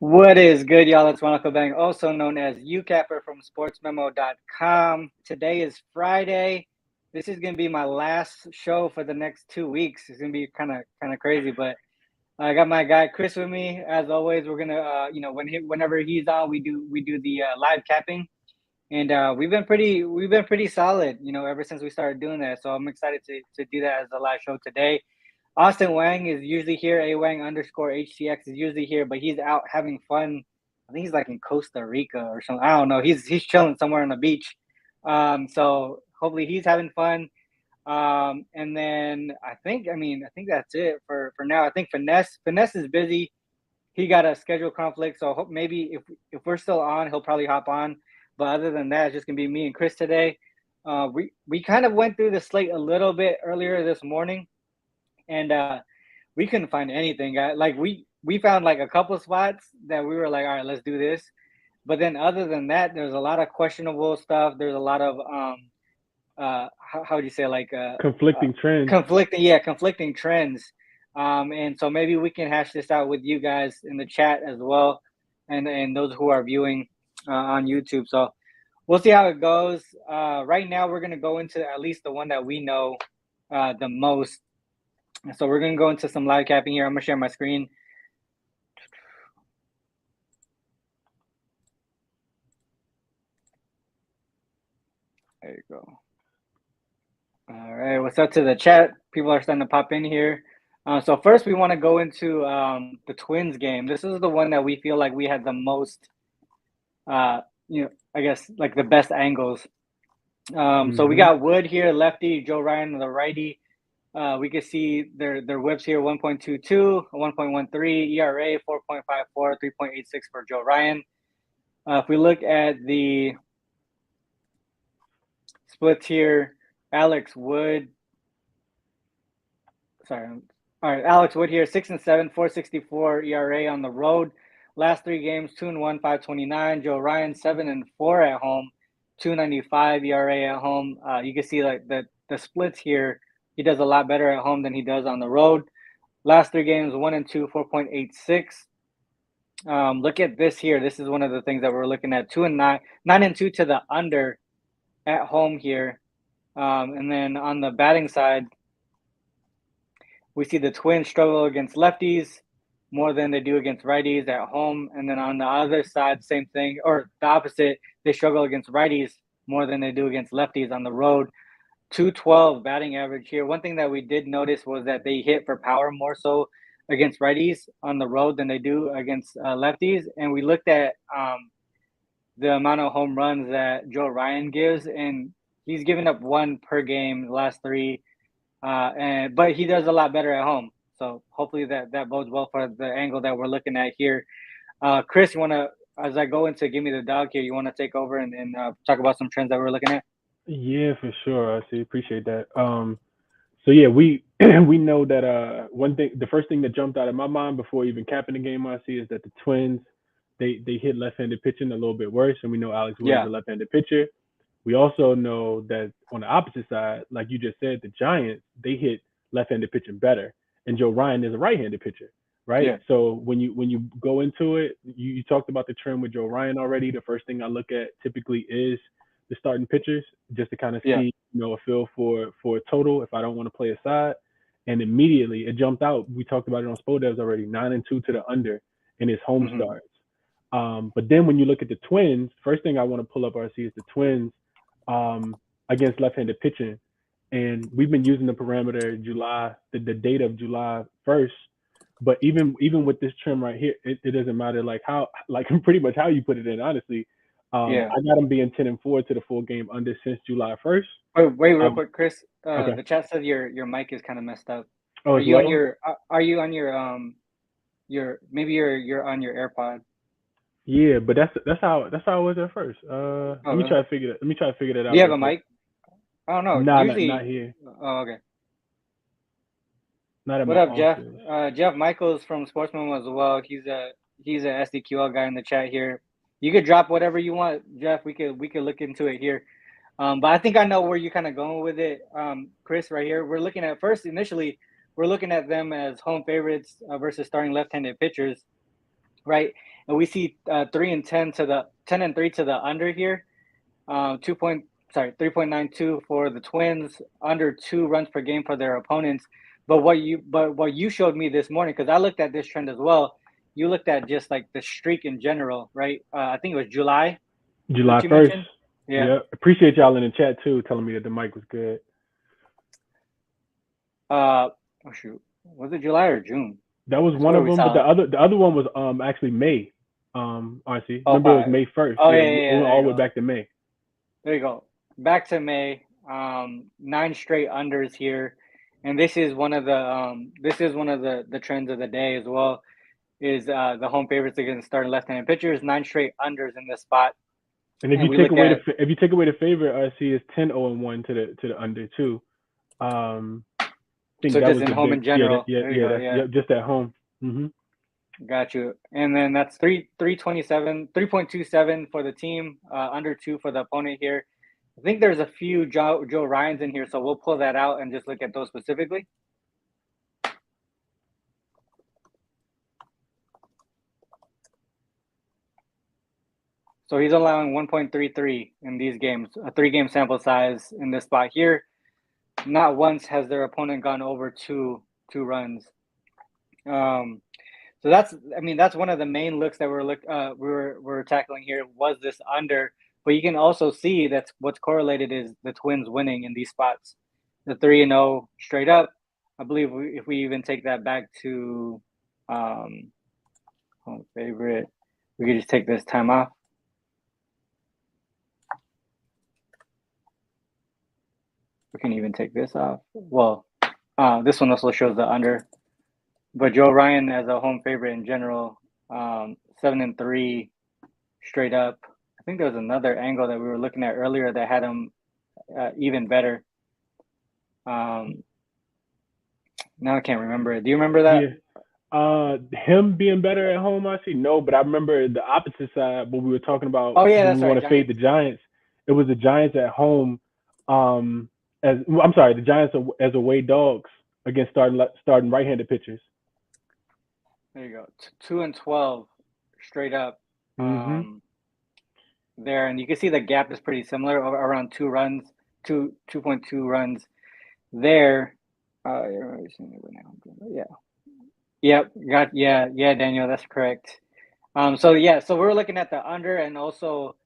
What is good, y'all? It's Ronald, also known as Youcapper from Sportsmemo.com. Today is Friday. This is gonna be my last show for the next 2 weeks. It's gonna be kind of crazy, but I got my guy Chris with me. As always, we're gonna, whenever he's on, we do the live capping, and we've been pretty solid, ever since we started doing that. So I'm excited to do that as the last show today. Austin Wang is usually here. AWang_HTX is usually here, but he's out having fun. I think he's like in Costa Rica or something. I don't know. He's chilling somewhere on the beach. So hopefully he's having fun. And then I think that's it for now. I think Finesse is busy. He got a schedule conflict, so hope maybe if we're still on, he'll probably hop on. But other than that, it's just gonna be me and Chris today. We kind of went through the slate a little bit earlier this morning, and we couldn't find anything. Like we found like a couple spots that we were like, all right, let's do this. But then other than that, there's a lot of questionable stuff. There's a lot of how would you say, like Conflicting trends. conflicting trends. And so maybe we can hash this out with you guys in the chat as well, and those who are viewing on YouTube. So we'll see how it goes. Right now, we're gonna go into at least the one that we know the most. So we're gonna go into some live capping here. I'm gonna share my screen. There you go. All right, what's up to the chat? People are starting to pop in here. So first, we want to go into the Twins game. This is the one that we feel like we had the most, I guess like the best angles. So we got Wood here, lefty, Joe Ryan, the righty. We can see their whips here: 1.22, 1.13, ERA 4.54, 3.86 for Joe Ryan. If we look at the splits here, Alex Wood. Sorry. All right, Alex Wood here, 6-7, 4.64 ERA on the road. Last 3 games, 2-1, 5.29. Joe Ryan, 7-4 at home, 2.95 ERA at home. You can see like the splits here. He does a lot better at home than he does on the road. Last 3 games, 1-2, 4.86. Look at this here. This is one of the things that we're looking at. 2-9, 9-2 to the under at home here. And then on the batting side, we see the Twins struggle against lefties more than they do against righties at home. And then on the other side, same thing, or the opposite, they struggle against righties more than they do against lefties on the road. 212 batting average here. One thing that we did notice was that they hit for power more so against righties on the road than they do against lefties. And we looked at the amount of home runs that Joe Ryan gives, and he's given up 1 per game the last 3. But he does a lot better at home. So hopefully that bodes well for the angle that we're looking at here. Chris, you want to, as I go into Give Me the Dog here, you want to take over and talk about some trends that we're looking at? Yeah, for sure. I see. Appreciate that. So yeah, we we know that one thing, the first thing that jumped out of my mind before even capping the game, I see is that the Twins they hit left-handed pitching a little bit worse, and we know Alex Wood is Yeah. a left-handed pitcher. We also know that on the opposite side, like you just said, the Giants they hit left-handed pitching better, and Joe Ryan is a right-handed pitcher, right? Yeah. So when you go into it, you talked about the trend with Joe Ryan already. The first thing I look at typically is the starting pitchers, just to kind of Yeah. see a feel for a total if I don't want to play a side. And immediately it jumped out. We talked about it on Spodevs already, 9-2 to the under in his home Mm-hmm. starts. But then when you look at the Twins, first thing I want to pull up RC is the Twins um, against left-handed pitching, and we've been using the parameter July, the date of July 1st. But even with this trim right here, it doesn't matter like how like pretty much how you put it in. Honestly, Yeah. I got them being 10-4 to the full game under since July 1st. Wait, real Um, quick, Chris. okay. The chat says your mic is kind of messed up. Oh, Are it's you on low. your your maybe you're on your AirPod? Yeah, but that's how it was at first. Oh, really? Let me try to figure that Do you out have real a quick. mic? I don't know. Nah, not Usually, here. oh, okay. Not at What my up, Jeff? office. Jeff Michaels from Sportsmemo as well. He's a SDQL guy in the chat here. You could drop whatever you want, Jeff. We could look into it here. But I think I know where you're kind of going with it, Chris. Right here, we're looking at first initially, we're looking at them as home favorites versus starting left-handed pitchers. right? And we see 3-10 to the 10-3 to the under here. 3.92 for the Twins, under 2 runs per game for their opponents. But what you showed me this morning, because I looked at this trend as well. You looked at just like the streak in general, right? I think it was July. July 1st. Yeah. Appreciate y'all in the chat too, telling me that the mic was good. Oh shoot, was it July or June? That was one of them, but the other one was actually May. RC. Remember, it was May 1st. Oh yeah. We went all the way back to May. There you go. Back to May. 9 straight unders here, and this is one of the trends of the day as well. Is the home favorites against starting left-handed pitchers? 9 straight unders in this spot. And if you take away the favorite, RC is 10-0-1 to the under too. I think so that just was in home in general. Yeah, just at home. Mm-hmm. Got you. And then that's 3.27 for the team, under 2 for the opponent here. I think there's a few Joe Ryans in here, so we'll pull that out and just look at those specifically. So he's allowing 1.33 in these games, a 3-game sample size in this spot here. Not once has their opponent gone over two runs. So that's one of the main looks that we're tackling here, was this under. But you can also see that's what's correlated is the Twins winning in these spots. The 3-0 straight up. I believe if we even take that back to home favorite, we could just take this time off. We can even take this off. Well, this one also shows the under. But Joe Ryan as a home favorite in general, 7-3 straight up. I think there was another angle that we were looking at earlier that had him even better. Now I can't remember it. Do you remember that? Yeah. Him being better at home, I see. No, but I remember the opposite side when we were talking about. Oh yeah, that's we want to fade the Giants. It was the Giants at home. The Giants as away dogs against starting right-handed pitchers. There you go. 2-12 straight up. Mm-hmm. There, and you can see the gap is pretty similar, around 2 runs, 2.2 runs there. Yeah, Daniel, that's correct. So we're looking at the under and also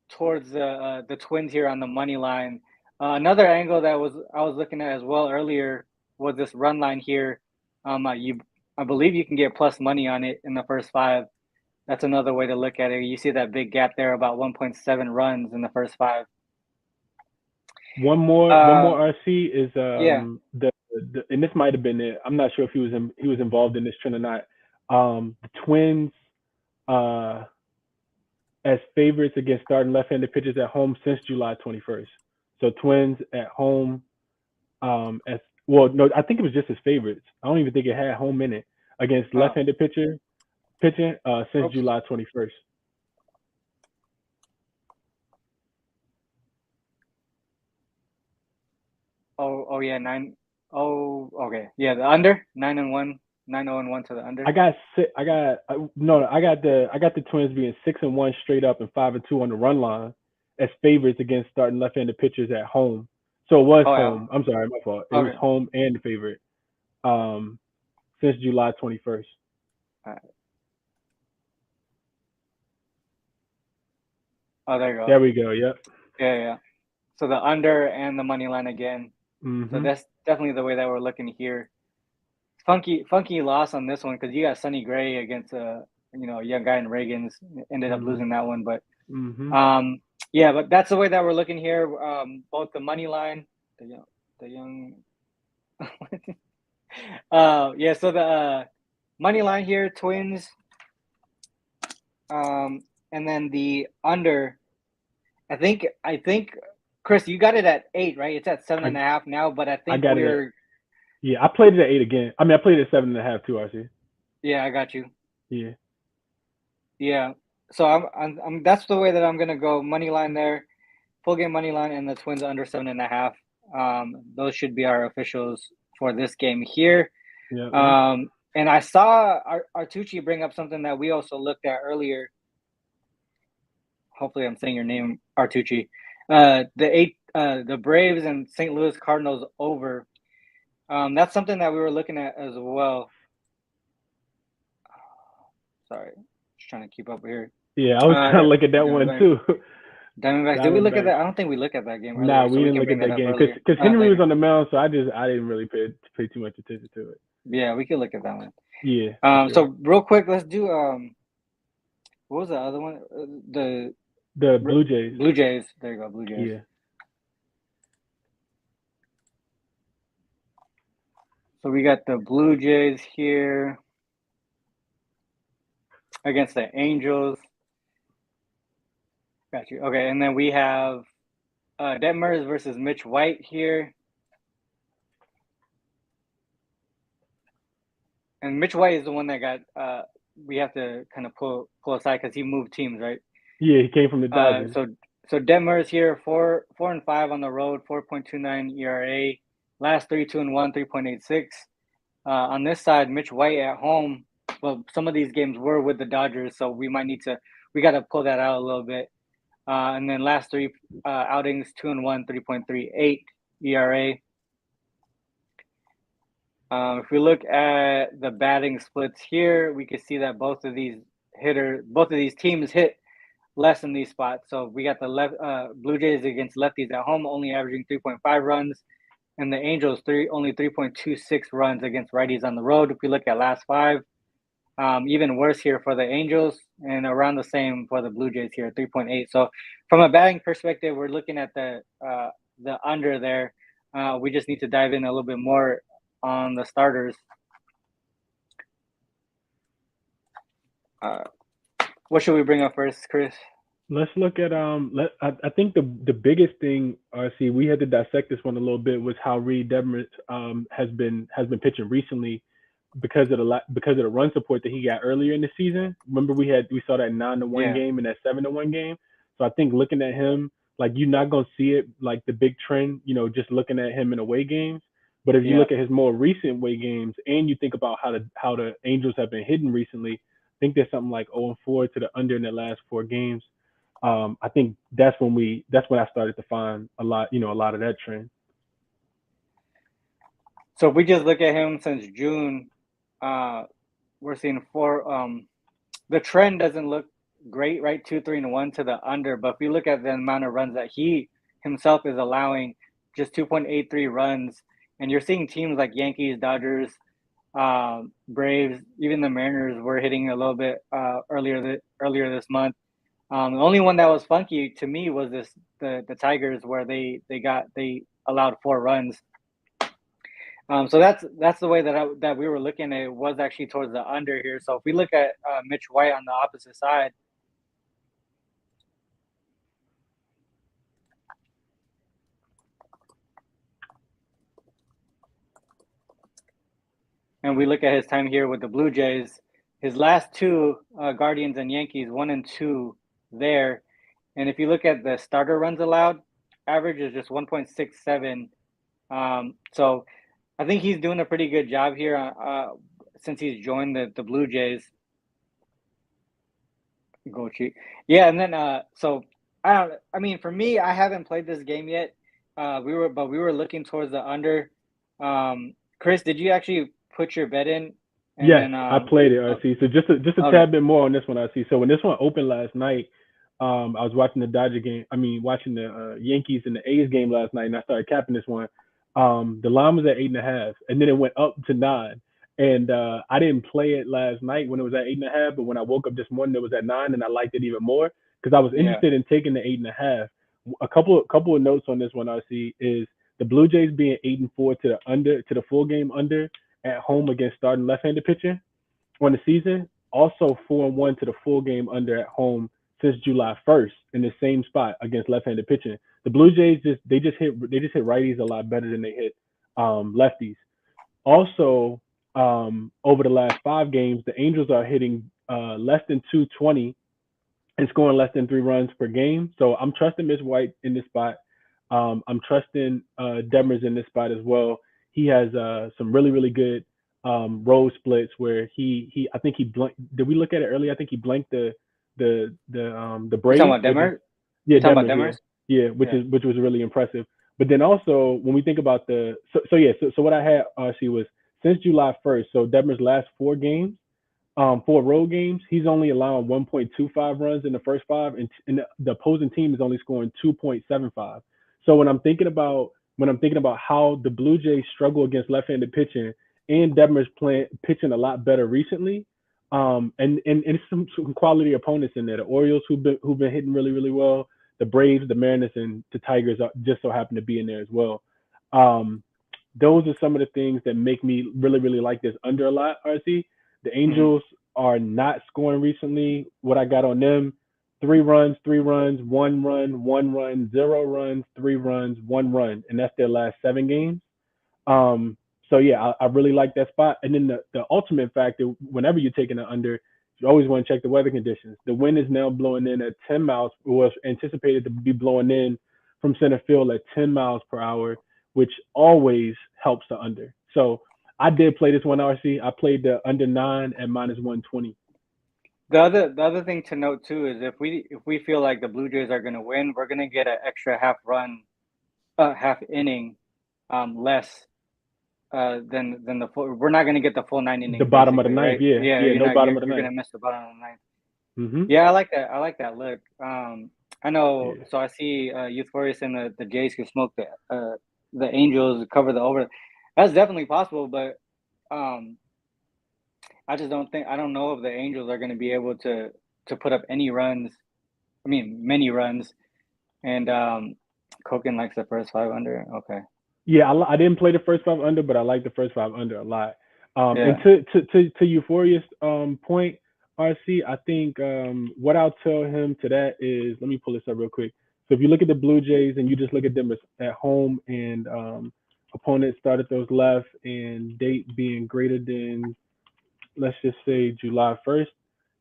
towards the Twins here on the money line. Another angle that I was looking at as well earlier was this run line here. I believe you can get plus money on it in the first 5. That's another way to look at it. You see that big gap there, about 1.7 runs in the first 5. One more RC is and this might have been it. I'm not sure if he was involved in this trend or not. The Twins as favorites against starting left-handed pitchers at home since July 21st. So Twins at home I think it was just as favorites. I don't even think it had home in it against left-handed pitching since July 21st. Oh yeah, 9. Oh, okay. Yeah, the under 9-1, 9-0-1 to the under. I got the Twins being 6-1 straight up and 5-2 on the run line as favorites against starting left-handed pitchers at home. So it was home. Yeah. I'm sorry, my fault. It was home and the favorite since July 21st. All right. Oh, there you go. There we go. Yep. Yeah. So the under and the money line again. Mm-hmm. So that's definitely the way that we're looking here. Funky loss on this one because you got Sonny Gray against a young guy in Reagan's. Ended up losing that one, but but that's the way that we're looking here. Both the money line, the young. So the money line here, Twins. And then the under. I think Chris, you got it at 8, right? It's at 7.5 now, but I think we're. Yeah, I played it at 8 again. I mean, I played it at 7.5 too, RC. Yeah, I got you. Yeah. Yeah. So I'm that's the way that I'm gonna go. Money line there, full game money line, and the Twins under 7.5. Those should be our officials for this game here. Yeah. And I saw Artucci bring up something that we also looked at earlier. Hopefully, I'm saying your name, Artucci. The Braves and St. Louis Cardinals over. That's something that we were looking at as well. Sorry, just trying to keep up here. Yeah, I was trying to look at that one too. Diamondbacks. Did we look at that? I don't think we looked at that game earlier. Nah, we didn't look at that game because Henry was on the mound, so I didn't really pay too much attention to it. Yeah, we could look at that one. Yeah. Sure. So real quick, let's do what was the other one? The Blue Jays. Blue Jays. There you go, Blue Jays. Yeah. So we got the Blue Jays here against the Angels. Got you. Okay, and then we have Detmers versus Mitch White here. And Mitch White is the one that got we have to kind of pull aside because he moved teams, right? Yeah, he came from the Dodgers. So Detmers here 4-5 on the road, 4.29 ERA. Last 3 2-1, 3.86. On this side, Mitch White at home. Well, some of these games were with the Dodgers, so we got to pull that out a little bit. And then last 3 outings, 2-1, 3.38 ERA. If we look at the batting splits here, we can see that both of these teams hit less in these spots. So we got the Blue Jays against lefties at home, only averaging 3.5 runs, and the Angels only 3.26 runs against righties on the road. If we look at last 5, even worse here for the Angels, and around the same for the Blue Jays here, 3.8. So from a batting perspective, we're looking at the under there. We just need to dive in a little bit more on the starters. What should we bring up first, Chris? Let's look at I think the biggest thing, RC, we had to dissect this one a little bit, was how Reed Detmers has been pitching recently because of the run support that he got earlier in the season. Remember we saw that 9-1 game and that 7-1 game. So I think looking at him, like, you're not gonna see it like the big trend, just looking at him in away games. But if you look at his more recent away games and you think about how the Angels have been hitting recently, I think there's something like 0-4 to the under in the last 4 games. I think that's when I started to find a lot of that trend. So if we just look at him since June, we're seeing 4. The trend doesn't look great, right? 2, 3, and 1 to the under. But if you look at the amount of runs that he himself is allowing, just 2.83 runs, and you're seeing teams like Yankees, Dodgers, Braves, even the Mariners were hitting a little bit earlier this month. The only one that was funky to me was the Tigers, where they allowed 4 runs. So that's the way that we were looking at it, was actually towards the under here. So if we look at Mitch White on the opposite side, and we look at his time here with the Blue Jays, his last 2 Guardians and Yankees, 1 and 2 there. And if you look at the starter runs allowed, average is just 1.67. So I think he's doing a pretty good job here since he's joined the Blue Jays. Go cheat. Yeah, and then so I mean, for me, I haven't played this game yet. We were looking towards the under. Chris, did you actually put your bet in? Yes, I played it, RC. So just a tad bit more on this one, RC. So when this one opened last night, I was watching watching the Yankees and the A's game last night, and I started capping this one. The line was at 8.5, and then it went up to 9. And I didn't play it last night when it was at 8.5, but when I woke up this morning, it was at 9, and I liked it even more because I was interested in taking the 8.5. A couple of notes on this one, RC, is the Blue Jays being 8-4 to the full game under at home against starting left-handed pitching on the season. Also 4-1 to the full game under at home since July 1st in the same spot against left-handed pitching. The Blue Jays just hit righties a lot better than they hit lefties. Also, over the last 5 games, the Angels are hitting less than 220 and scoring less than 3 runs per game. So I'm trusting Mitch White in this spot. I'm trusting Detmers in this spot as well. He has some really, really good road splits where I think he blanked. Did we look at it earlier? I think he blanked the You talking Braves, about which is Demers? yeah, You talking about Demers, Demers? Yeah. which was really impressive. But then also when we think about so what I had RC was since July 1st, so Detmer's last 4 games, 4 road games, he's only allowing 1.25 runs in the first 5, and the opposing team is only scoring 2.75. So when I'm thinking about how the Blue Jays struggle against left-handed pitching, and Detmer's pitching a lot better recently, and some quality opponents in there. The Orioles who've been hitting really really well, the Braves, the Mariners, and the Tigers just so happen to be in there as well. Um, those are some of the things that make me really really like this under a lot. RC, the Mm-hmm. Angels are not scoring recently. What I got on them: 3 runs, 1 run, 1 run, 0 runs, 3 runs, 1 run, and that's their last 7 games. Um, so yeah, I really like that spot. And then the ultimate factor, whenever you're taking an under, you always want to check the weather conditions. The wind is now blowing in at 10 miles, was anticipated to be blowing in from center field at 10 miles per hour, which always helps the under. So I did play this one, RC. I played the under 9 at -120. The other thing to note too is if we feel like the Blue Jays are gonna win, we're gonna get an extra half inning, less than the full. We're not gonna get the full 9 The innings bottom of the basically, ninth, right? yeah, Yeah, yeah, no bottom of the you're ninth. gonna miss the bottom of the ninth. Mm-hmm. Yeah, I like that. I like that look. I know. Yeah. So I see Euphorious and the Jays can smoke the Angels, cover the over. That's definitely possible, but um, I just I don't know if the Angels are going to be able to put up any runs. I mean, many runs. And Koken likes the first 5 under. Okay. Yeah, I didn't play the first 5 under, but I like the first 5 under a lot. And Yeah. to Euphoria's point, RC, I think what I'll tell him to that is, let me pull this up real quick. So if you look at the Blue Jays and you just look at them at home, and opponents started those left and date being greater than, let's just say, July 1st,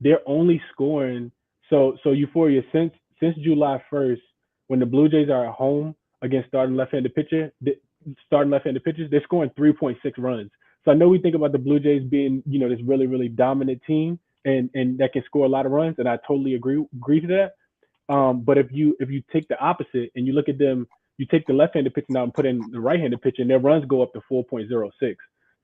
they're only scoring. So Euphoria, since July 1st, when the Blue Jays are at home against starting left-handed pitchers, they're scoring 3.6 runs. So I know we think about the Blue Jays being, this really really dominant team and that can score a lot of runs, and I totally agree to that. But if you take the opposite and you look at them, you take the left-handed pitcher now and put in the right-handed pitcher, and their runs go up to 4.06.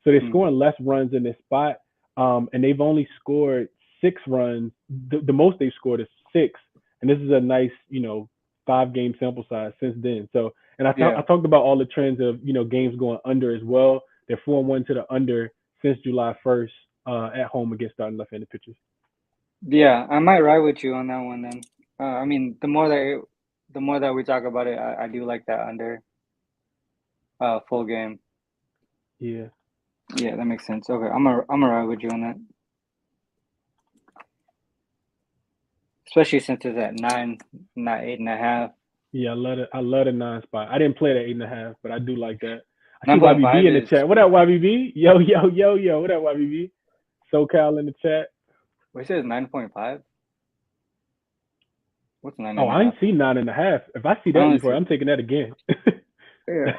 So they're Mm. scoring less runs in this spot, and they've only scored 6 runs. The most they've scored is 6, and this is a nice 5-game sample size since then. So, and I Yeah. talked about all the trends of games going under as well. They're 4-1 to the under since July 1st at home against starting left-handed pitchers. Yeah, I might ride with you on that one then. I mean, the more that we talk about it, I do like that under full game. Yeah. Yeah, that makes sense. Okay, I'm gonna ride with you on that. Especially since it's at 9, not 8.5. Yeah, I love the 9 spot. I didn't play the 8.5, but I do like that. I see 9.5 YBB in the is chat. What up, YBB? Yo, yo, yo, yo. What up, YBB? SoCal in the chat. what says 9.5? What's nine Oh, and a I ain't half? seen 9.5. If I see I that don't before, see. I'm taking that again. Yeah.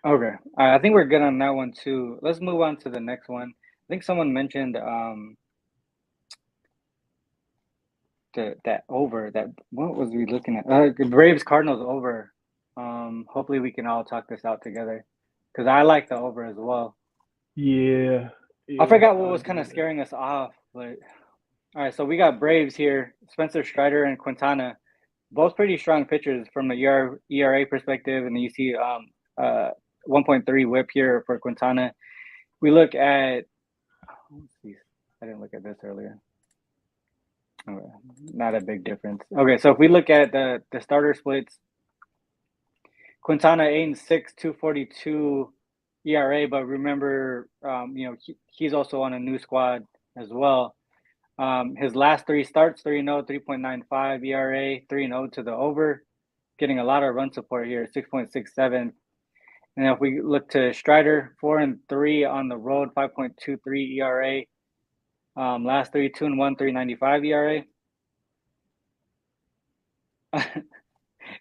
Okay. I think we're good on that one too. Let's move on to the next one. I think someone mentioned that over that. What was we looking at? Braves Cardinals over. Hopefully we can all talk this out together because I like the over as well. Yeah. I Yeah. forgot what I was agree kind of with that. scaring us off, but all right. So we got Braves here. Spencer Strider and Quintana, both pretty strong pitchers from a ERA perspective, and then you see 1.3 WHIP here for Quintana. We look at. Let's see. I didn't look at this earlier. Okay, not a big difference. Okay, so if we look at the starter splits, Quintana 8-6, 2.42 ERA, but remember, he's also on a new squad as well. His last 3 starts, 3-0, 3.95 ERA, 3-0 to the over, getting a lot of run support here, 6.67. And if we look to Strider, 4-3 on the road, 5.23 ERA. Last 3, 2-1, 3.95 ERA.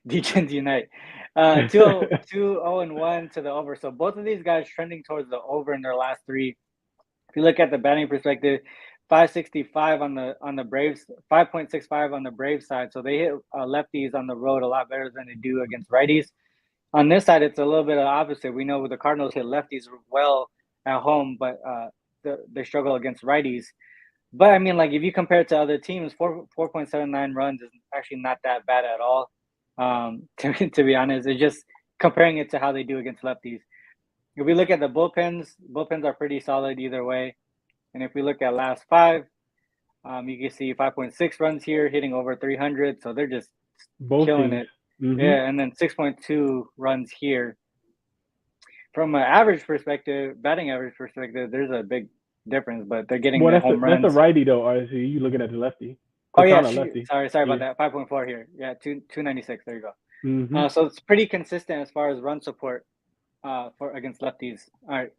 Degens Unite. 2-0-1 to the over. So both of these guys trending towards the over in their last 3. If you look at the batting perspective, 565 on the Braves, 5.65 on the Braves side. So they hit lefties on the road a lot better than they do against righties. On this side, it's a little bit of the opposite. We know the Cardinals hit lefties well at home, but they struggle against righties. But I mean, like if you compare it to other teams, 4.79 runs is actually not that bad at all. To be honest, it's just comparing it to how they do against lefties. If we look at the bullpens are pretty solid either way. And if we look at last five, you can see 5.6 runs here, hitting over 300. So they're just Both killing teams. it. Yeah, and then 6.2 runs here. From an average perspective, batting average perspective, there's a big difference, but they're getting the home runs. That's a righty though, RC. You looking at the lefty. Lefty. Sorry about that. 5.4 here. Yeah, 296. There you go. So it's pretty consistent as far as run support for against lefties. All right,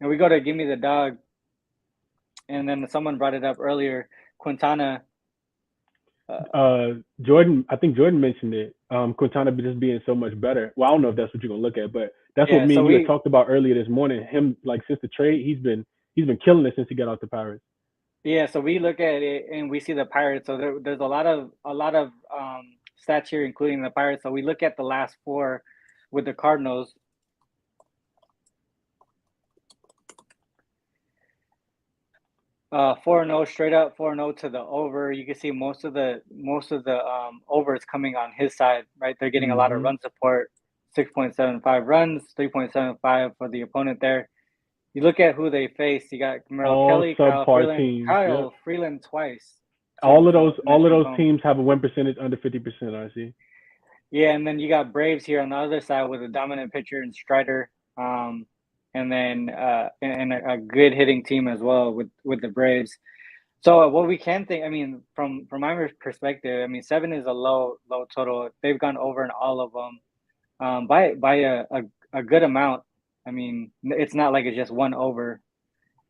and we go to Give Me the Dog, and then someone brought it up earlier. Quintana. Jordan, I think Jordan mentioned it. Quintana just being so much better. Well, I don't know if that's what you're gonna look at, but that's what me and you had talked about earlier this morning. Him, like since the trade, he's been killing it since he got out the Pirates. Yeah, so we look at it and we see the Pirates. So there's a lot of stats here, including the Pirates. So we look at the last four with the Cardinals. Uh, 4-0 straight up, 4-0 to the over. You can see most of the overs coming on his side, right? They're getting a lot of run support. 6.75 runs, 3.75 for the opponent there. You look at who they face. You got Merrill Kelly, Kyle Freeland twice. All of those teams have a win percentage under 50%. I see. Yeah, and then you got Braves here on the other side with a dominant pitcher in Strider, and then and a good hitting team as well with the Braves. So what we can think, I mean, from my perspective, I mean, 7 is a low total. They've gone over in all of them by a good amount. I mean, it's not like it's just one over.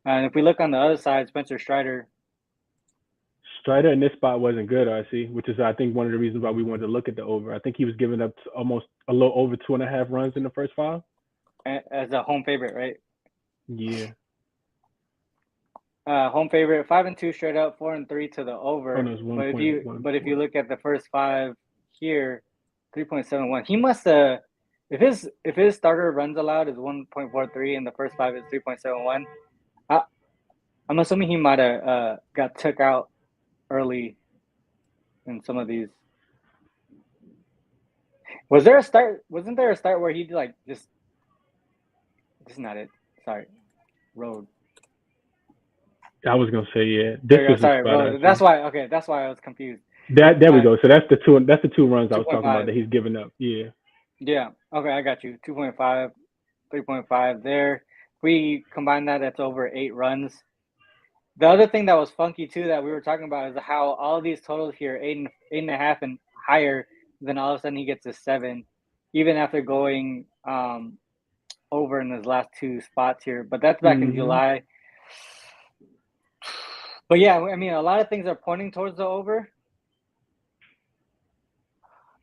And if we look on the other side, Spencer Strider in this spot wasn't good, RC, which is I think one of the reasons why we wanted to look at the over. I think he was giving up almost a little over 2.5 runs in the first 5. As a home favorite, right? Yeah. Home favorite, 5-2 straight up, 4-3 to the over. But if you look at the first 5 here, 3.71. He must have. If his starter runs allowed is 1.43 and the first 5 is 3.71, I'm assuming he might have got took out early in some of these. Was there a start? Wasn't there a start where he like just? This is not it. Sorry, road. I was gonna say yeah. Road. That's why. Okay, that's why I was confused. There we go. So that's the 2 runs I was talking about that he's giving up. Yeah. Yeah. Okay, I got you. 2.5, 3.5 there. If we combine that, that's over 8 runs. The other thing that was funky too that we were talking about is how all of these totals here, 8.5 and higher, then all of a sudden he gets a 7, even after going over in his last 2 spots here. But that's back in July. But yeah, I mean, a lot of things are pointing towards the over.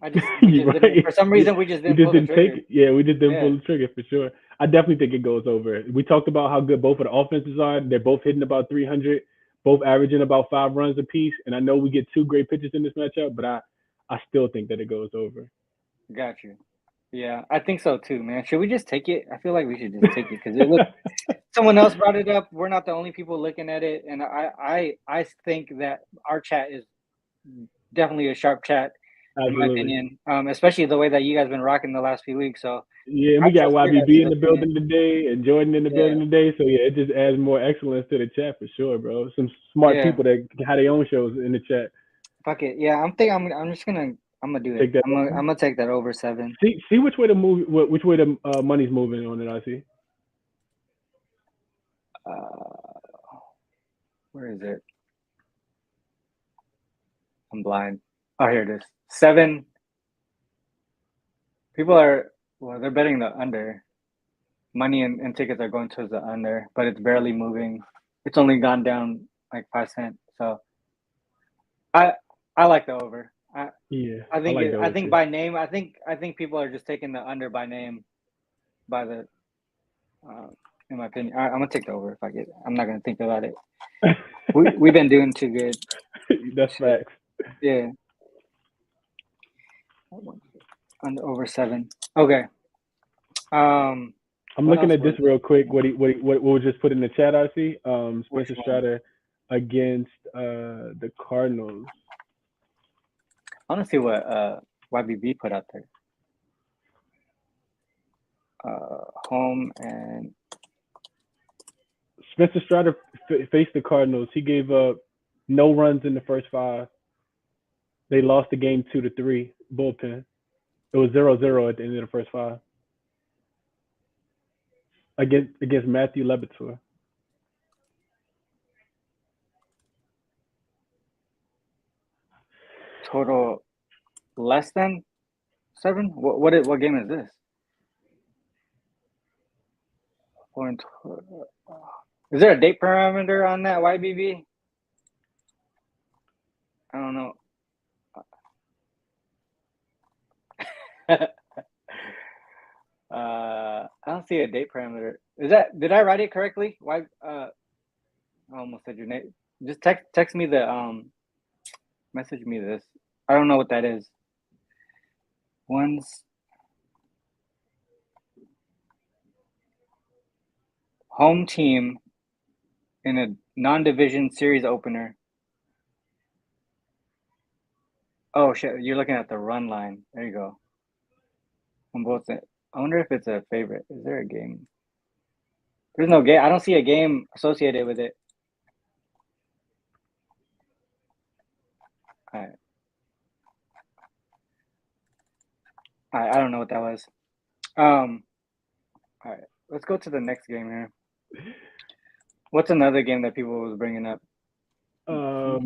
For some reason, we just didn't pull the trigger. We just didn't pull the trigger for sure. I definitely think it goes over. We talked about how good both of the offenses are. They're both hitting about 300, both averaging about 5 runs apiece. And I know we get 2 great pitchers in this matchup, but I still think that it goes over. Got you. Yeah, I think so too, man. Should we just take it? I feel like we should just take it because someone else brought it up. We're not the only people looking at it, and I think that our chat is definitely a sharp chat. Absolutely. In my opinion, especially the way that you guys been rocking the last few weeks. So yeah, we got YBB in the building today and Jordan in the building today. So yeah, it just adds more excellence to the chat for sure, bro. Some smart people that have their own shows in the chat. Fuck it, yeah. I'm just gonna do it. I'm gonna take that over 7. See which way the money's moving on it. I see. Where is it? I'm blind. Oh, here it is. 7. People they're betting the under. Money and tickets are going towards the under, but it's barely moving. It's only gone down like 5 cents. So I like the over. I think by name. I think people are just taking the under by name, by the in my opinion. I'm gonna take the over if I get. I'm not gonna think about it. We've been doing too good. That's facts. Yeah. Under over 7. Okay. I'm looking at this real quick. What was just put in the chat? I see. Spencer Strider against the Cardinals. I want to see what YBB put out there. Home and Spencer Strider faced the Cardinals. He gave up no runs in the first 5. They lost the game 2-3. Bullpen. It was 0-0 at the end of the first 5. Against Matthew Lebetor. Total less than 7. What game is this? Is there a date parameter on that YBB? I don't know. I don't see a date parameter. Did I write it correctly? Why? I almost said your name. Just text me the message me this. I don't know what that is. One's home team in a non-division series opener. Oh shit! You're looking at the run line. There you go. On both. I wonder if it's a favorite. Is there a game? There's no game. I don't see a game associated with it. All right. I don't know what that was. All right. Let's go to the next game here. What's another game that people was bringing up? I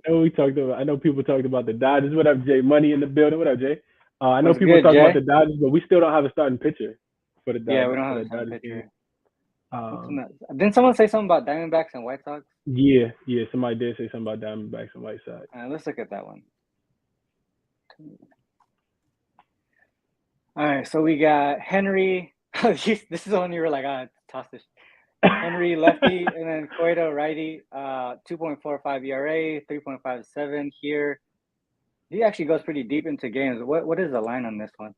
know people talked about the Dodgers. What up, Jay? Money in the building. What up, Jay? I know people talking about the Dodgers, but we still don't have a starting pitcher for the Dodgers. Yeah, we don't have a starting pitcher. Didn't someone say something about Diamondbacks and White Sox? Yeah, somebody did say something about Diamondbacks and White Sox. Let's look at that one. All right, so we got Henry. This is the one you were like, toss this. Henry lefty, and then Cueto righty. 2.45 ERA, 3.57 here. He actually goes pretty deep into games. What is the line on this one?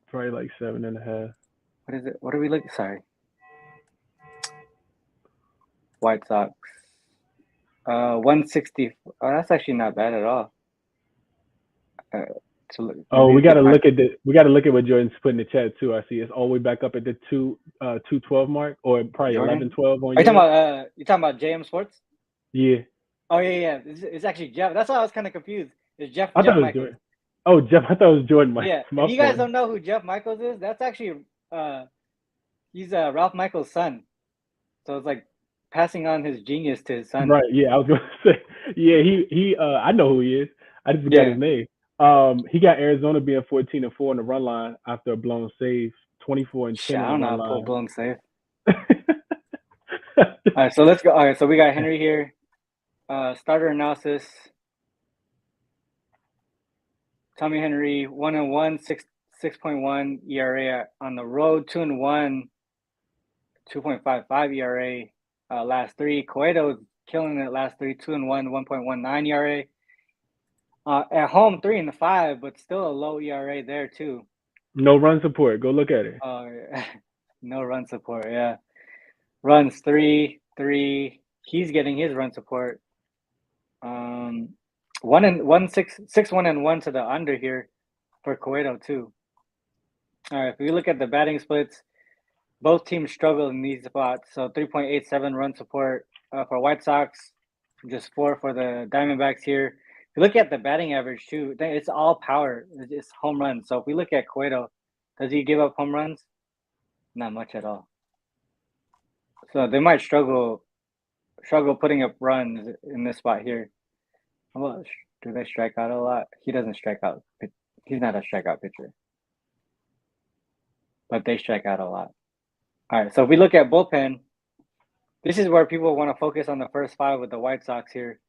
Probably like 7.5. What is it? What are we looking? Sorry. White Sox. 160. Oh, that's actually not bad at all. We gotta look at what Jordan's put in the chat too. I see it's all the way back up at the 212 mark, or probably 11-12 on. Are you talking about JM Sports? Yeah. Oh yeah. It's actually Jeff. That's why I was kind of confused. It's Jeff. I thought it was Jordan. Oh, Jeff. I thought it was Jordan. Yeah. If you guys don't know who Jeff Michaels is, that's actually he's Ralph Michaels' son. So it's like passing on his genius to his son. Right. Yeah. I was gonna say. Yeah. He. I know who he is. I just forgot his name. He got Arizona being 14-4 on the run line after a blown save, 24-10 on the run line. Blown save. All right, so let's go. All right, so we got Henry here. Starter analysis. Tommy Henry 1-1, 6.1 ERA on the road, 2-1, 2.55 ERA last 3. Cueto's killing it last 3, 2-1, 1.19 ERA. At home, 3-5, but still a low ERA there too. No run support. Go look at it. No run support. Yeah, runs 3. He's getting his run support. 6-1-1 to the under here for Cueto too. All right, if we look at the batting splits, both teams struggle in these spots. So 3.87 run support for White Sox, just 4 for the Diamondbacks here. If you look at the batting average too, it's all power. It's home runs. So if we look at Cueto, does he give up home runs? Not much at all. So they might struggle putting up runs in this spot here. Well, do they strike out a lot? He doesn't strike out. He's not a strikeout pitcher. But they strike out a lot. All right, so if we look at bullpen, this is where people want to focus on the first 5 with the White Sox here.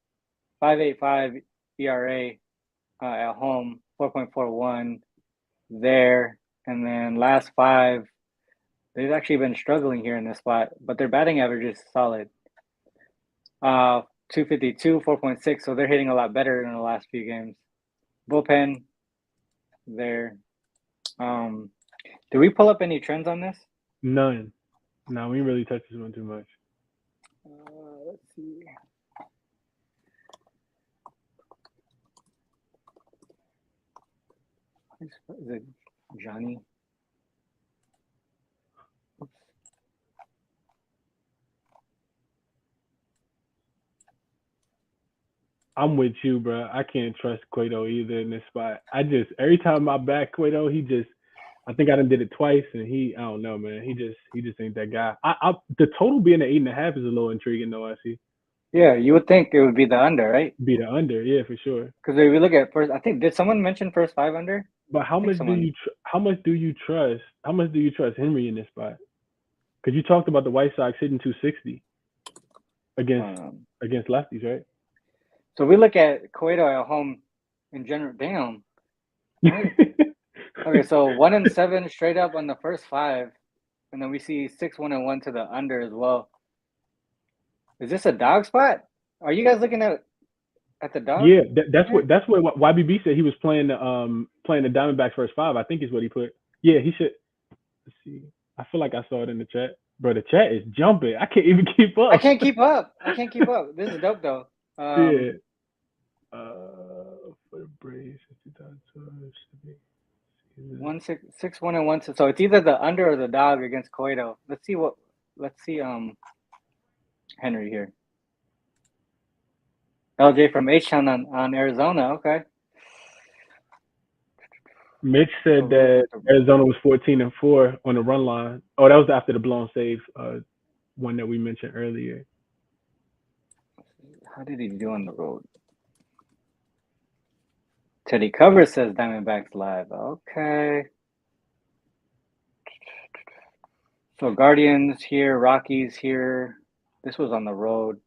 5.85 ERA at home, 4.41 there, and then last 5, They've actually been struggling here in this spot, but their batting average is solid. 252, 4.6, so they're hitting a lot better in the last few games. Bullpen, there. Did we pull up any trends on this? None. No, we didn't really touch this one too much. Let's see. Is it Johnny? Oops. I'm with you, bro. I can't trust Cueto either in this spot. Every time I back Cueto, I think I done did it twice, and I don't know, man. He just ain't that guy. The total being at 8.5 is a little intriguing, though. I see. Yeah, you would think it would be the under, right? Be the under, yeah, for sure. Because if we look at first, I think did someone mention first 5 under? But how much do you trust Henry in this spot? Because you talked about the White Sox hitting 260 against lefties, right? So we look at Cueto at home in general. Damn. Okay, so 1-7 straight up on the first 5, and then we see 6-1-1 to the under as well. Is this a dog spot? Are you guys looking at the dog? Yeah, that's what YBB said. He was playing the Diamondbacks first 5. I think is what he put. Yeah, he should. Let's see. I feel like I saw it in the chat, bro. The chat is jumping. I can't even keep up. I can't keep up. This is dope though. Yeah. For the Braves, 6-1-1. So it's either the under or the dog against Cueto. Let's see Henry here. LJ from H-Town on Arizona. Okay. Mitch said that Arizona was 14-4 on the run line. Oh, that was after the blown save, one that we mentioned earlier. How did he do on the road? Teddy Cover says Diamondbacks live. Okay. So Guardians here, Rockies here. This was on the road.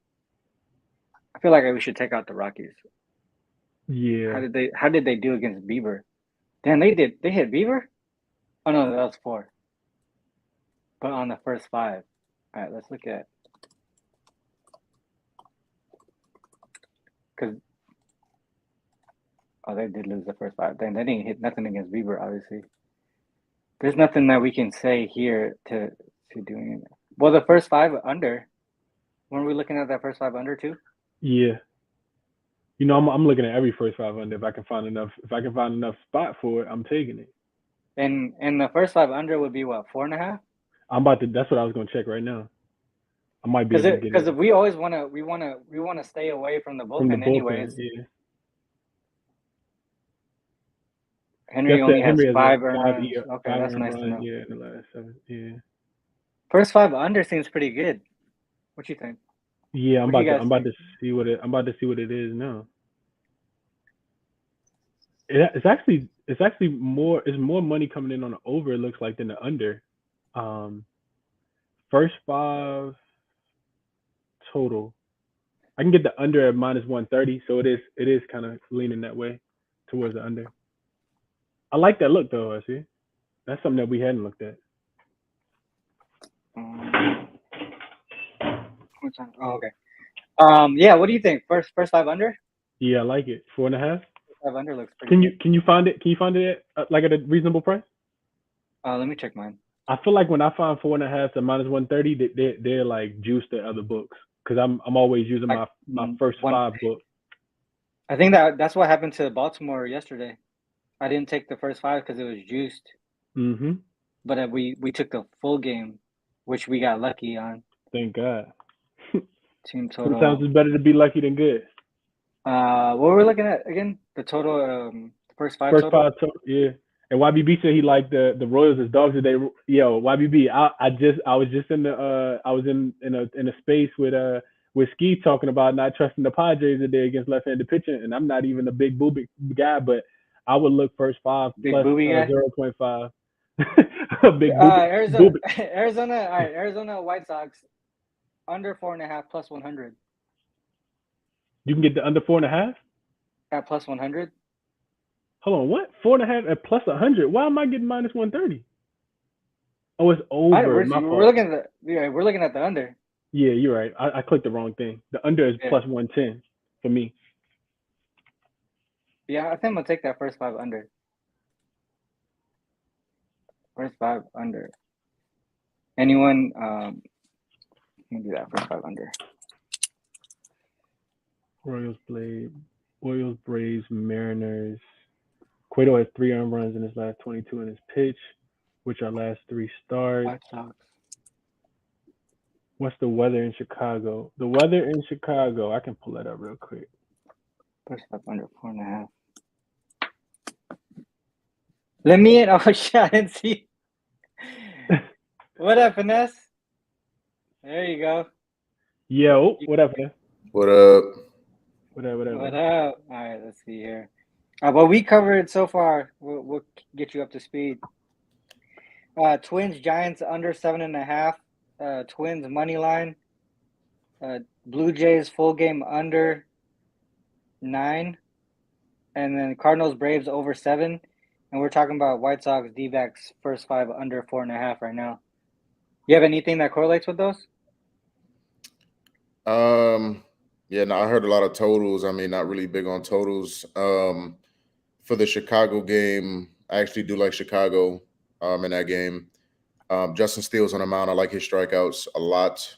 I feel like we should take out the Rockies. Yeah. How did they do against Bieber? Damn, they hit Bieber? Oh no, that was 4. But on the first 5. All right, let's look at. They did lose the first 5. Then they didn't hit nothing against Bieber, obviously. There's nothing that we can say here to doing it. Well, the first 5 under. Weren't we looking at that first 5 under too? Yeah. You know, I'm looking at every first 5 under. If I can find enough spot for it, I'm taking it. And the first 5 under would be what, 4.5? That's what I was gonna check right now. I might be able to get it. Because we always want to stay away from the bullpen anyways. Yeah. Henry only has 5 runs. Okay, that's nice to know. Yeah, in the last 7. Yeah. First 5 under seems pretty good. What you think? Yeah, I'm about to see what it is now. It's actually more money coming in on the over, it looks like, than the under. First 5 total. I can get the under at -130, so it is kind of leaning that way towards the under. I like that look though, I see. That's something that we hadn't looked at. Oh, okay. Yeah, what do you think? First 5 under? Yeah, I like it. 4.5. 5 under looks pretty good. Can you find it? Can you find it at a reasonable price? Let me check mine. I feel like when I find 4.5 to -130, they're like juiced to other books because I'm always using my first 5 book. I think that's what happened to Baltimore yesterday. I didn't take the first 5 because it was juiced. Mm-hmm. But we took the full game, which we got lucky on. Thank God. Team total. Sometimes it's better to be lucky than good. What were we looking at again? The total, first 5 total? First 5 total, yeah. And YBB said he liked the Royals as dogs today. Yo, YBB, I was just in a space with Ski talking about not trusting the Padres today against left-handed pitching, and I'm not even a big booby guy, but I would look first 5 big plus 0.5. Big Arizona. All right, Arizona White Sox under 4.5 plus 100. You can get the under 4.5 at plus 100. Hold on, what? 4.5 at plus 100? Why am I getting -130? Oh, it's over. We're My fault. we're looking at the under. Yeah, you're right. I clicked the wrong thing. The under is plus 110 for me. Yeah, I think I'm gonna take that first 5 under. First 5 under. Anyone? Can do that first 5 under. Orioles, Braves, Mariners. Cueto has 3 earned runs in his last 22 in his pitch, which are last 3 starts. White Sox. What's the weather in Chicago? The weather in Chicago, I can pull that up real quick. First 5 under 4.5. Let me in. Oh, shot and see. What up, Finesse? There you go. Yo, what up, man? What up? What up? What up? All right, let's see here. What we covered so far, we'll get you up to speed. Twins, Giants under 7.5. Twins money line. Blue Jays full game under 9, and then Cardinals, Braves over 7. And we're talking about White Sox, D-backs first 5 under 4.5 right now. You have anything that correlates with those? Yeah, no, I heard a lot of totals. I mean, not really big on totals. For the Chicago game, I actually do like Chicago in that game. Justin Steele's on the mound. I like his strikeouts a lot.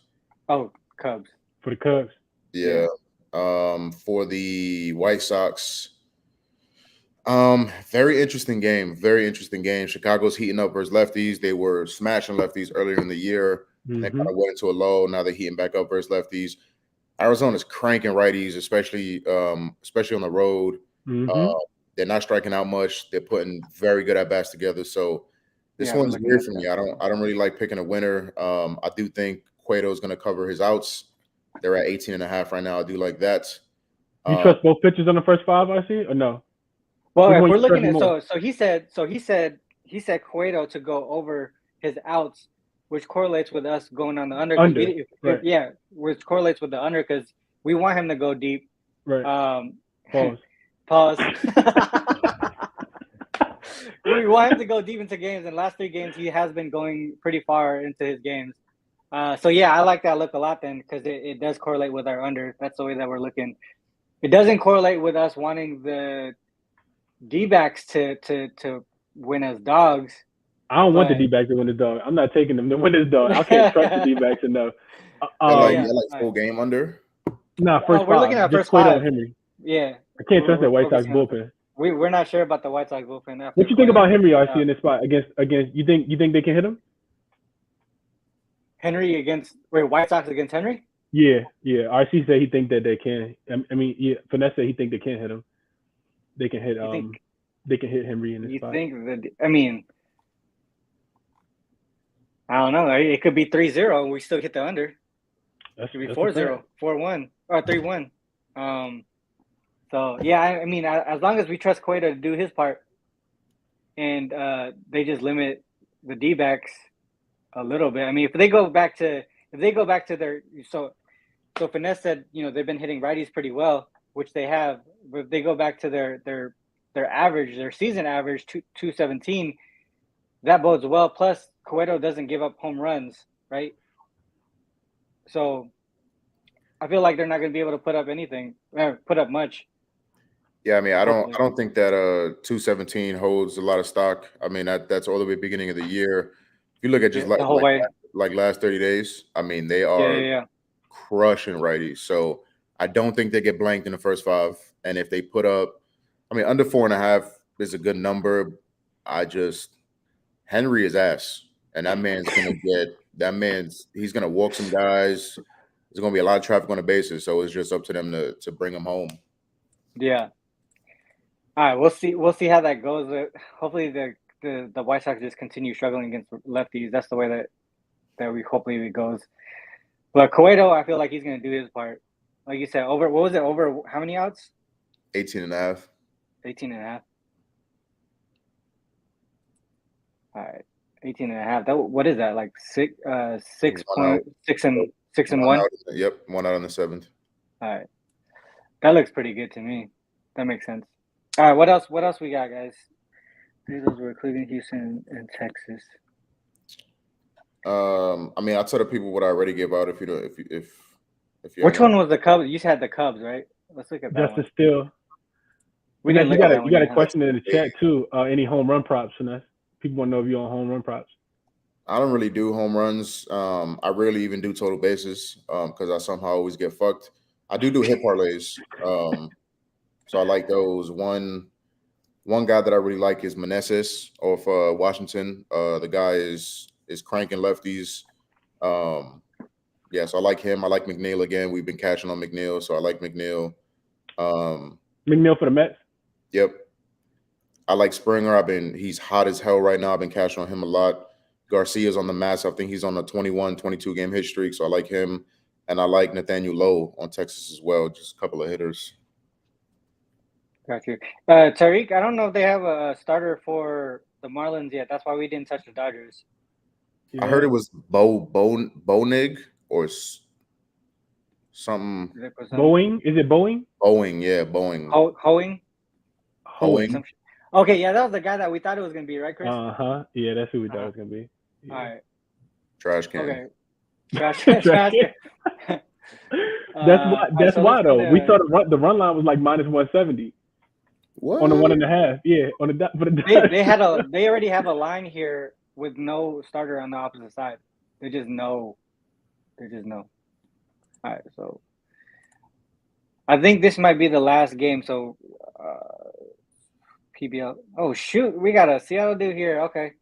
Oh, Cubs. For the Cubs. Yeah. For the White Sox, very interesting game. Very interesting game. Chicago's heating up versus lefties. They were smashing lefties earlier in the year. Mm-hmm. They kind of went into a lull. Now they're heating back up versus lefties. Arizona's cranking righties, especially on the road. Mm-hmm. They're not striking out much. They're putting very good at bats together. So this one's weird for me. I don't really like picking a winner. I do think Cueto is going to cover his outs. They're at 18.5 right now. I do like that. You trust both pitchers on the first 5, I see, or no? Well, if we're looking at so he said Cueto to go over his outs, which correlates with us going on the under. Right. Yeah, which correlates with the under because we want him to go deep. Right. Pause. We want him to go deep into games, and last 3 games he has been going pretty far into his games. So yeah, I like that look a lot then because it does correlate with our under. That's the way that we're looking. It doesn't correlate with us wanting the D-backs to win as dogs. I don't want the D-backs to win the dog. I'm not taking them to win this dog. I can't trust the D-backs enough. I like full game under. Nah, first 5. We're looking at first 5. Henry. Yeah. I can't trust that White Sox bullpen. We're not sure about the White Sox bullpen. What you think about Henry, RC, in this spot against? You think they can hit him? Henry against White Sox against Henry? Yeah. RC said he think that they can. I mean, yeah, Finesse said he think they can hit him. They can hit they can hit Henry in this spot. You think that? I mean, I don't know. It could be 3-0 and we still hit the under. It could be 4-0, 4-1, or 3-1. So yeah, I mean, as long as we trust Cueto to do his part, and they just limit the D-backs a little bit. I mean, if they go back to their so Finesse said, they've been hitting righties pretty well, which they have. But if they go back to their average, their season average, 217, that bodes well. Plus, Cueto doesn't give up home runs, right? So I feel like they're not going to be able to put up much. Yeah, I mean, I don't think that 217 holds a lot of stock. I mean, that's all the way beginning of the year. If you look at just like last 30 days, I mean, they are crushing righties. So I don't think they get blanked in the first 5. And if they put up, I mean, under 4.5 is a good number. Henry is ass. And he's gonna walk some guys. There's gonna be a lot of traffic on the bases, so it's just up to them to bring him home. Yeah. All right, we'll see how that goes. Hopefully the White Sox just continue struggling against lefties. That's the way that we hopefully it goes. But Cueto, I feel like he's gonna do his part. Like you said, over how many outs? 18.5. 18.5. All right. 18.5. What is that? Like 6.6 and 1? Yep, 1 out on the 7th. All right. That looks pretty good to me. That makes sense. All right, what else we got, guys? Those were Cleveland, Houston, and Texas. I mean, I tell the people what I already gave out. If you don't, if you which one was the Cubs? You had the Cubs, right? Let's look at that Justice one. Steele. We didn't look at that one. You got a question in the chat too. Any home run props, Finesse? People want to know if you're on home run props. I don't really do home runs. I rarely even do total bases because I somehow always get fucked. I do hit parlays. So I like those. One guy that I really like is Meneses of Washington. The guy is cranking lefties. Yeah, so I like him. I like McNeil again. We've been cashing on McNeil, so I like McNeil. McNeil for the Mets? Yep. I like Springer. He's hot as hell right now. I've been cashing on him a lot. Garcia's on the mass. I think he's on a 21, 22 game hit streak, so I like him. And I like Nathaniel Lowe on Texas as well. Just a couple of hitters. Got you. Tariq, I don't know if they have a starter for the Marlins yet. That's why we didn't touch the Dodgers. Yeah. I heard it was Bonig or something. Boeing? Is it Boeing? Boeing, yeah, Boeing. Hoeing. Okay, yeah, that was the guy that we thought it was going to be, right, Chris? Yeah, that's who we thought it was going to be. Yeah. All right. Trash can. Okay. Trash can. That's why though. We saw the run line was like -170. What? On the 1.5. Yeah. On the they already have a line here with no starter on the opposite side. They just know. All right, so I think this might be the last game. So PBL. Oh shoot, we got a Seattle dude here. Okay,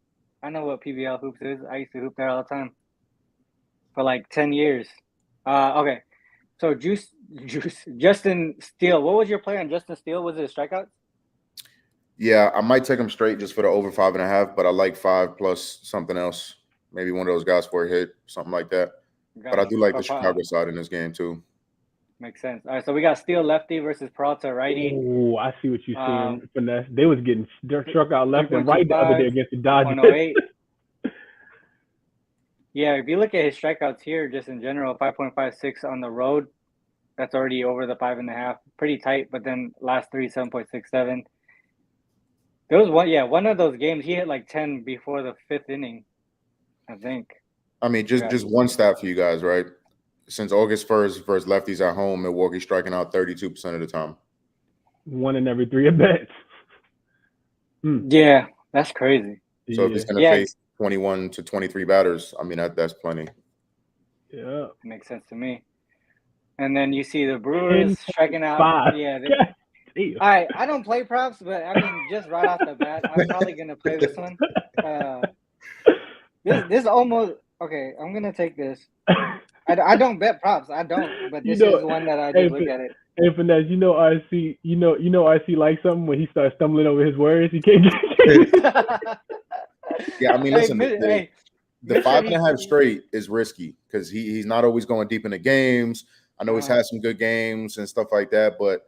I know what PBL hoops is. I used to hoop there all the time for like 10 years. Okay, so Justin Steele. What was your play on Justin Steele? Was it a strikeout? Yeah, I might take him straight just for the over 5.5, but I like 5 plus something else. Maybe one of those guys for a hit, something like that. But I do like the Chicago side in this game too. Makes sense. All right, so we got Steele lefty versus Peralta righty. Oh, I see what you're saying, Finesse. They was getting struck out left and right the other day against the Dodgers. Yeah, if you look at his strikeouts here, just in general, 5.56 on the road. That's already over the 5.5. Pretty tight, but then last 3, 7.67. There was one of those games he hit like 10 before the 5th inning, I think. I mean, just one stat for you guys, right? Since August 1st versus lefties at home, Milwaukee's striking out 32% of the time. 1 in every 3 at bats. Yeah, that's crazy. So if it's going to face 21 to 23 batters, I mean, that's plenty. Yeah. Makes sense to me. And then you see the Brewers striking out. Yeah. All right, I don't play props, but I mean, just right off the bat, I'm probably going to play this one. This almost – okay, I'm going to take this. I don't bet props. I don't, but this is one that I just look at it. Hey, Finesse, RC, RC likes something when he starts stumbling over his words. He can't get it. Yeah, I mean, listen, the 5.5 straight is risky because he's not always going deep into games. I know he's had some good games and stuff like that, but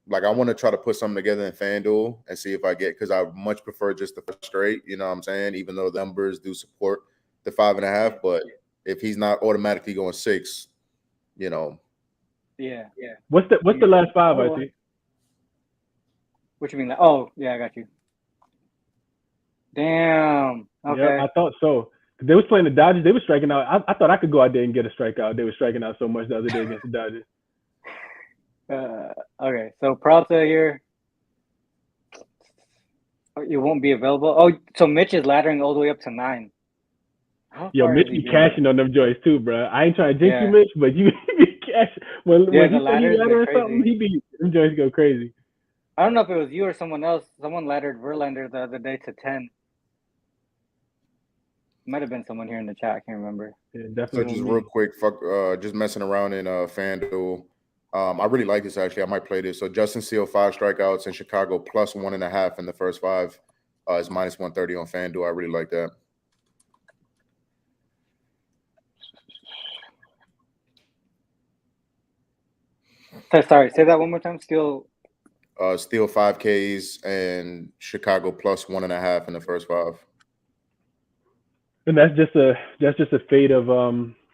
like I want to try to put something together in FanDuel and see if I get, because I much prefer just the straight, you know what I'm saying? Even though the numbers do support the 5.5, but if he's not automatically going 6, you know. Yeah. What's the last 5, I think? What you mean? Oh, yeah, I got you. Damn. Okay. Yeah, I thought so. They was playing the Dodgers. They were striking out. I thought I could go out there and get a strikeout. They were striking out so much the other day against the Dodgers. Okay, so Peralta here. It won't be available. Oh, so Mitch is laddering all the way up to 9. Yo, Mitch be cashing on them joints too, bro. I ain't trying to jinx you, Mitch, but you be cashing. When he ladder or something, them joints go crazy. I don't know if it was you or someone else. Someone laddered Verlander the other day to 10. Might have been someone here in the chat. I can't remember. Yeah, definitely. So just real quick, just messing around in FanDuel. I really like this actually. I might play this. So Justin Steele 5 strikeouts in Chicago plus 1.5 in the first 5 is -130 on FanDuel. I really like that. Sorry, say that one more time. Steele 5 Ks and Chicago plus 1.5 in the first 5. And that's just a fade of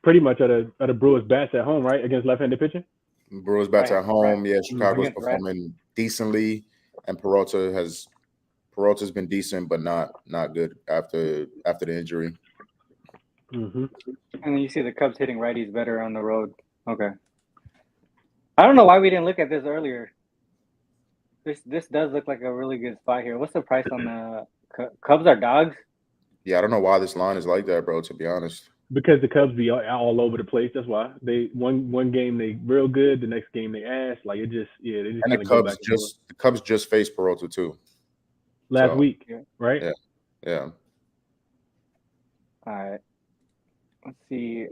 pretty much at a Brewers bats at home, right, against left-handed pitching. Brewers bats at home, yeah. Chicago's performing decently, and Peralta's been decent, but not good after the injury. And then you see the Cubs hitting righties better on the road. Okay. I don't know why we didn't look at this earlier. This does look like a really good spot here. What's the price on the Cubs? Are dogs? Yeah, I don't know why this line is like that, bro. To be honest, because the Cubs be all over the place. That's why they one game they real good, the next game they ass. Like it just they just and the Cubs just faced Peralta too last week, right? Yeah. All right. Let's see.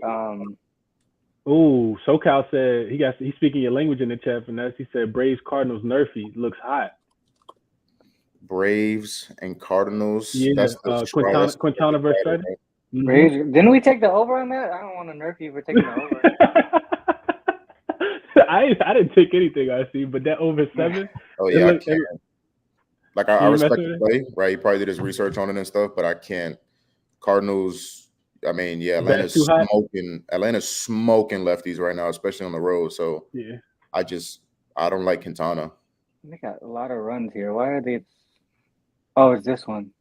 Oh, SoCal said he's speaking your language in the chat for us. He said Braves Cardinals Nerfy looks hot. Braves and Cardinals. Yeah, that's Quintana versus Strider. Braves. Didn't we take the over on that? I don't want to nerf you for taking the over. I didn't take anything, I see, but that over 7. Oh yeah, I can't. Like I respect the play, right? He probably did his research on it and stuff, but I can't. Cardinals. I mean, yeah, Atlanta's smoking lefties right now, especially on the road. So yeah, I don't like Quintana. They got a lot of runs here. Why are they? Oh, it's this one.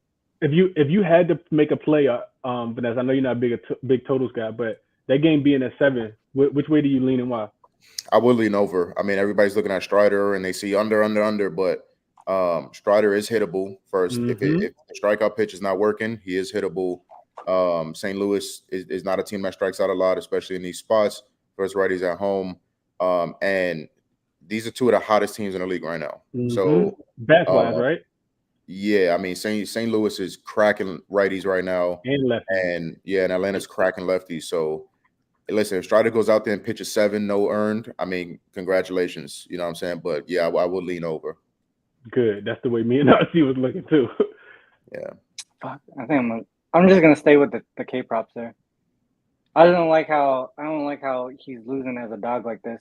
If you had to make a play, Vanessa, I know you're not a big totals guy, but that game being at 7, which way do you lean and why? I would lean over. I mean, everybody's looking at Strider and they see under, but Strider is hittable first. If the strikeout pitch is not working, he is hittable. St. Louis is not a team that strikes out a lot, especially in these spots. First righties at home, and these are two of the hottest teams in the league right now. So bat-wise, right? Yeah, I mean St. Louis is cracking righties right now, and lefties, and Atlanta's cracking lefties. So listen, if Strider goes out there and pitches 7, no earned, I mean, congratulations. You know what I'm saying? But yeah, I will lean over. Good. That's the way me and RC was looking too. Yeah. Fuck. I think I'm just gonna stay with the K props there. I don't like how he's losing as a dog like this,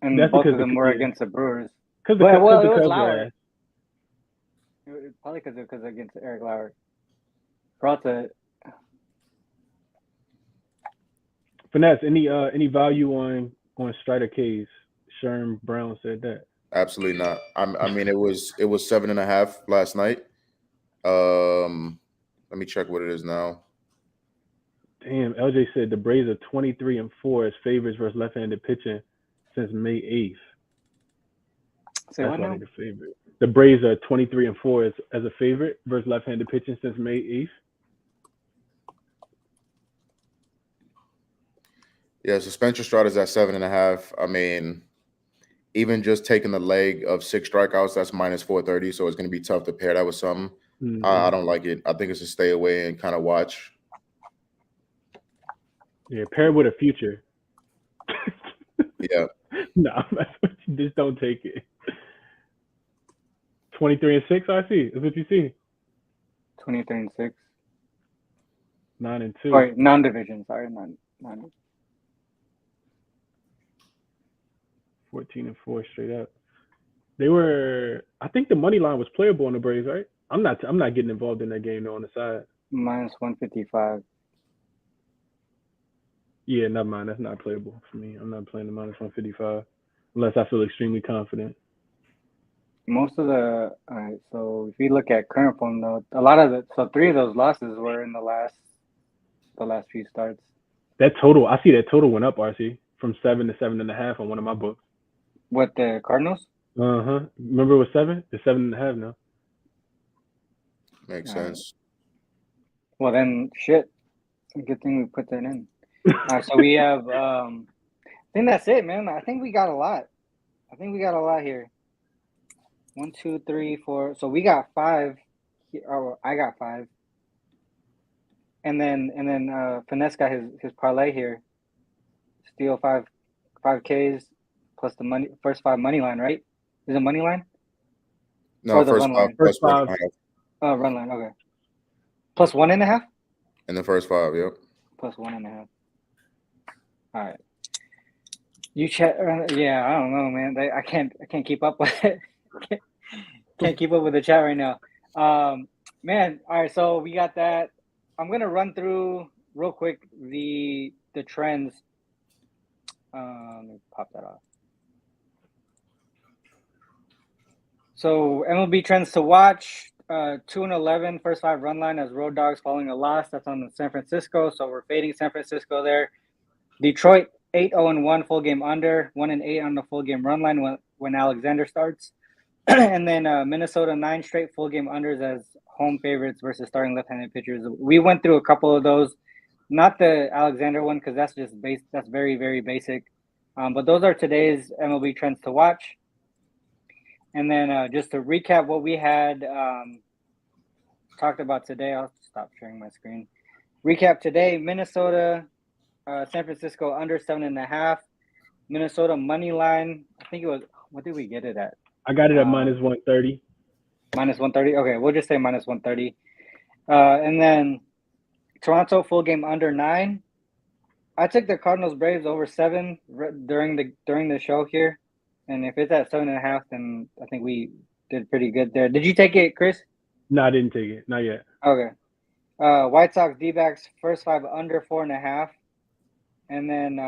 and both of them were against the Brewers. It was Lauer. Probably because against Eric Lauer. Peralta. Finesse, any value on Strider K's? Sherm Brown said that. Absolutely not. I mean, it was 7.5 last night. Let me check what it is now. Damn, LJ said the Braves are 23-4 as favorites versus left-handed pitching since May 8th. Say That's what why now? they're the favorite. The Braves are 23-4 as a favorite versus left-handed pitching since May 8th. Yeah, so Spencer Strider's at 7.5. I mean, even just taking the leg of 6 strikeouts, that's minus 430. So it's going to be tough to pair that with something. I don't like it. I think it's a stay away and kind of watch. Yeah, pair it with a future. Yeah. No, just don't take it. 23-6, I see. That's what you see. 23-6. 9-2. Sorry, non-division. Sorry, non. 14-4 straight up. They were. I think the money line was playable on the Braves, right? I'm not getting involved in that game though on the side. Minus 155. Yeah, never mind. That's not playable for me. I'm not playing the minus 155 unless I feel extremely confident. Most of all right. So if you look at current form, though, a lot of 3 of those losses were in the last few starts. That total, I see that total went up, RC, from 7 to 7.5 on one of my books. What, the Cardinals? Remember it was 7? It's 7.5 now. Makes sense. Well then, shit. Good thing we put that in. All right, so we have. I think that's it, man. I think we got a lot. Here. 1, 2, 3, 4. So we got 5. Oh, I got 5. And then Finesse got his parlay here. Steal 5 Ks plus the money first 5 money line, right? Is it money line? No, or the first run 5 line? plus 5. Oh, run line. Okay. Plus 1.5. In the first 5, yep. Plus 1.5. All right. You chat. Yeah, I don't know, man. I can't keep up with it. Can't keep up with the chat right now. Man. All right. So we got that. I'm gonna run through real quick the trends. Let me pop that off. So MLB trends to watch. 2-11 first 5 run line as road dogs following a loss. That's on San Francisco, so we're fading San Francisco there. Detroit 8-0-1 full game under, 1-8 on the full game run line when Alexander starts. And then Minnesota 9 straight full game unders as home favorites versus starting left-handed pitchers. We went through a couple of those, not the Alexander one because that's just base. That's very, very basic. But those are today's MLB trends to watch. And then just to recap what we had talked about today, I'll stop sharing my screen. Recap today: Minnesota, San Francisco under 7.5. Minnesota money line. I think it was. What did we get it at? I got it at minus 130. Minus 130. Okay, we'll just say minus 130. And then Toronto full game under 9. I took the Cardinals Braves over 7 during the show here, and if it's at 7.5, then I think we did pretty good there. Did you take it, Chris? No, I didn't take it. Not yet. Okay. White Sox D-backs first 5 under 4.5, and then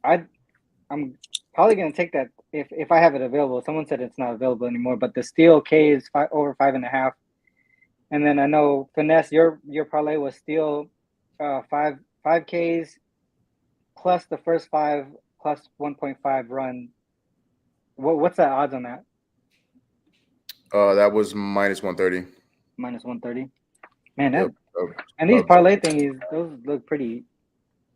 I'm probably gonna take that if I have it available. Someone said it's not available anymore, but the Steel K is over 5.5, and then I know Finesse, your parlay was Steel 5 Ks plus the first 5 plus 1.5 run. What's the odds on that? That was minus 130. Minus 130. Man, and these parlay thingies, those look pretty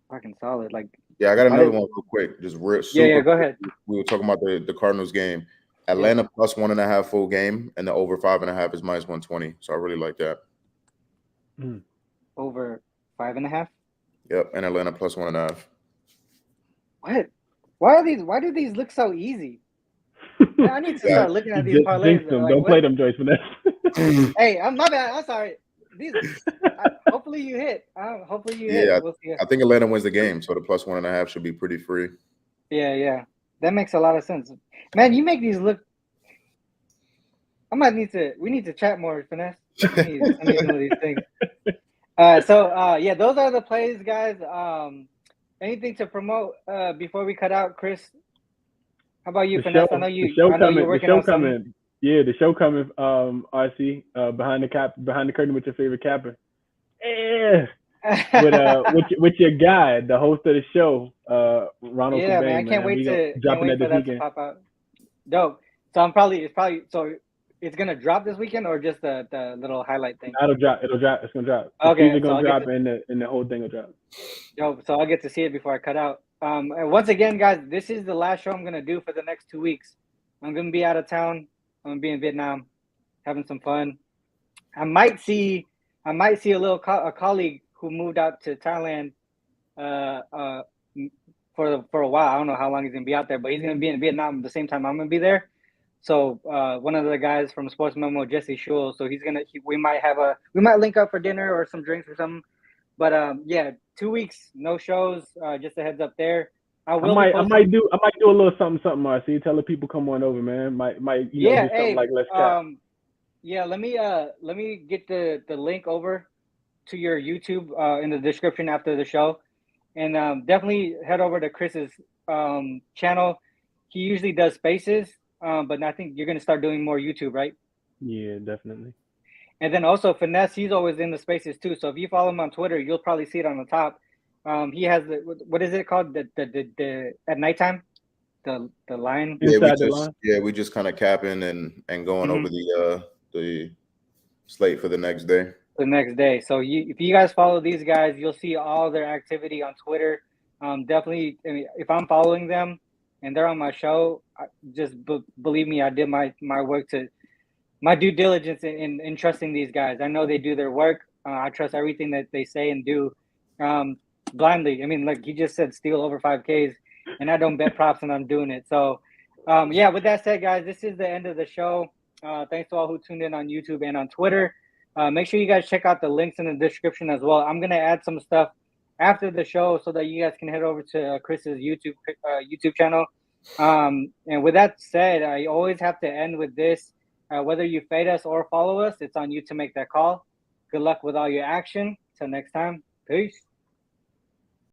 fucking solid. Like, yeah, I got another one real quick. Just yeah, go ahead. We were talking about the Cardinals game. Atlanta plus 1.5 full game, and the over 5.5 is minus 120. So I really like that. Over 5.5. Yep, and Atlanta plus 1.5. What? Why do these look so easy? Man, I need to start looking at these parlays. Like, don't play them, Joyce Finesse. Hey, I'm my bad. I'm sorry. Hopefully you hit. Hopefully you hit. We'll see. I think Atlanta wins the game, so the plus 1.5 should be pretty free. Yeah. That makes a lot of sense. Man, you make these look. We need to chat more, Finesse. I need some of these things. So those are the plays, guys. Anything to promote before we cut out, Chris? How about you, Finesse? I know you're working on something. Yeah, the show coming, RC, behind the curtain with your favorite capper. Yeah. with your guy, the host of the show, Ronald. Yeah, man, I can't wait for that to pop out. Dope. So it's gonna drop this weekend or just the little highlight thing? It'll drop. It's gonna drop. Okay, it's gonna drop and the whole thing will drop. Dope. So I'll get to see it before I cut out. And once again, guys, this is the last show I'm gonna do for the next 2 weeks. I'm gonna be out of town. I'm gonna be in Vietnam, having some fun. I might see a colleague who moved out to Thailand for a while. I don't know how long he's gonna be out there, but he's gonna be in Vietnam at the same time I'm gonna be there. So one of the guys from Sportsmemo, Jesse Schul, so we might link up for dinner or some drinks or something. But 2 weeks, no shows. Just a heads up there. I might do a little something, RC. Tell the people come on over, man. Might do something like let's chat. Let me get the link over to your YouTube in the description after the show, and definitely head over to Chris's channel. He usually does spaces, but I think you're gonna start doing more YouTube, right? Yeah, definitely. And then also Finesse, he's always in the spaces too. So if you follow him on Twitter, you'll probably see it on the top. He has what is it called? The at nighttime, the line. We just kind of capping and going over the slate for the next day. The next day. So if you guys follow these guys, you'll see all their activity on Twitter. Definitely, if I'm following them and they're on my show, just believe me, I did my work my due diligence in trusting these guys. I know they do their work. I trust everything that they say and do. Blindly. Like he just said, steal over 5Ks, and I don't bet props and I'm doing it. So, with that said, guys, this is the end of the show. Thanks to all who tuned in on YouTube and on Twitter. Make sure you guys check out the links in the description as well. I'm going to add some stuff after the show so that you guys can head over to Chris's YouTube channel. And with that said, I always have to end with this. Whether you fade us or follow us, it's on you to make that call. Good luck with all your action. Till next time. Peace.